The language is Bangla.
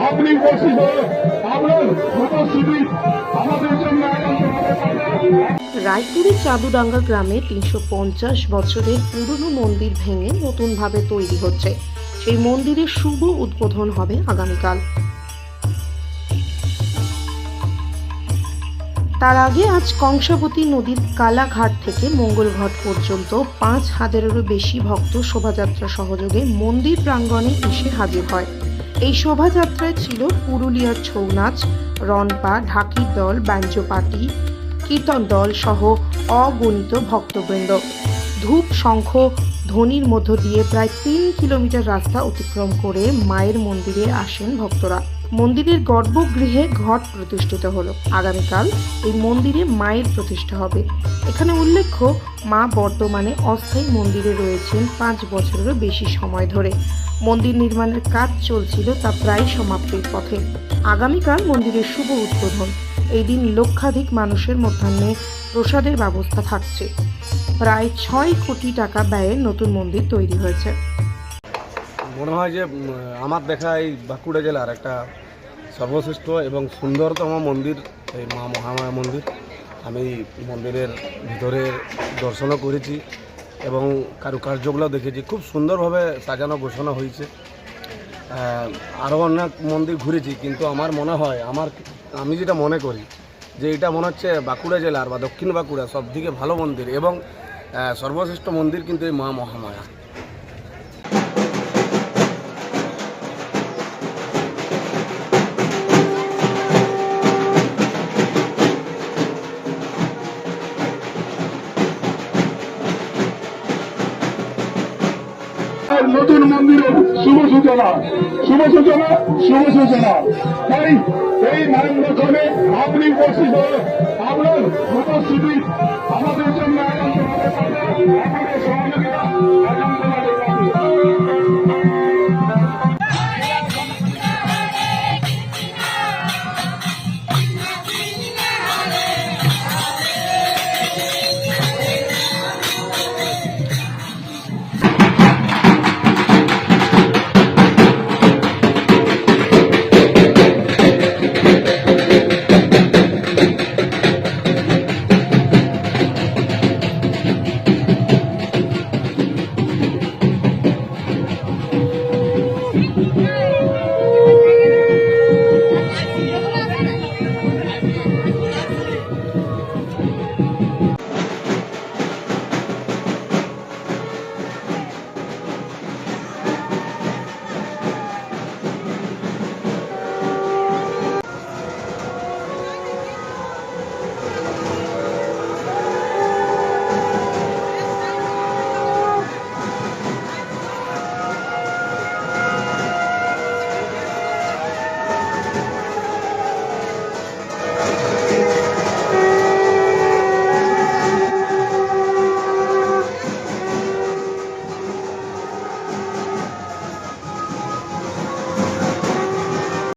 আপনি উপস্থিত হয়ে আপনার উপস্থিতি আমাদের জন্য রায়পুরের চাঁদুডাঙ্গা গ্রামে ৩৫০ বছরের পুরনো মন্দির ভেঙে নতুনভাবে তৈরি হচ্ছে। সেই মন্দিরের শুভ উদ্বোধন হবে আগামীকাল। তার আগে আজ কংসাবতী নদীর কালাঘাট থেকে মঙ্গলঘাট পর্যন্ত ৫,০০০-এরও বেশি ভক্ত শোভাযাত্রা সহযোগে মন্দির প্রাঙ্গণে এসে হাজির হয়। এই শোভাযাত্রায় ছিল পুরুলিয়ার ছৌ নাচ, রনপা, ঢাকির দল, ব্যাঞ্জো পার্টি, কীর্তন দল সহ অগণিত ভক্তবৃন্দ। ধূপ, শঙ্খ, ধ্বনির মধ্য দিয়ে প্রায় ৩ কিলোমিটার রাস্তা অতিক্রম করে মায়ের মন্দিরে আসেন ভক্তরা। মন্দিরের গর্ভগৃহে ঘট প্রতিষ্ঠিত হলো। আগামীকাল এই মন্দিরে মায়ের প্রতিষ্ঠা হবে। এখানে উল্লেখ্য, মা বর্তমানে অস্থায়ী মন্দিরে রয়েছেন ৫ বছরেরও বেশি সময় ধরে। মন্দির নির্মাণের কাজ চলছিল, তা প্রায় সমাপ্তির পথে। আগামীকাল মন্দিরের শুভ উদ্বোধন। এই দিন লক্ষাধিক মানুষের মধ্যাহ্নে প্রসাদের ব্যবস্থা থাকছে। প্রায় ৬ কোটি টাকা ব্যয়ে নতুন মন্দির তৈরি হয়েছে। মনে হয় যে আমার দেখা এই বাঁকুড়া জেলার একটা সর্বশ্রেষ্ঠ এবং সুন্দরতম মন্দির এই মা মহামায়া মন্দির। আমি মন্দিরের ভিতরে দর্শনও করেছি এবং কারুকার্যগুলো দেখেছি। খুব সুন্দরভাবে সাজানো গোছানো হয়েছে। আরও অনেক মন্দির ঘুরেছি, কিন্তু আমার মনে হয় আমি যেটা মনে করি যে এটা মনে হচ্ছে বাঁকুড়া জেলার বা দক্ষিণ বাঁকুড়া সবথেকে ভালো মন্দির এবং সর্বশ্রেষ্ঠ মন্দির কিন্তু এই মা মহামায়া। নতুন মন্দিরের শুভ সূচনা। তাই এই মানবন্ধনে আপনি উপস্থিত হয়ে আপনার উপস্থিতি আমাদের জন্য সহযোগী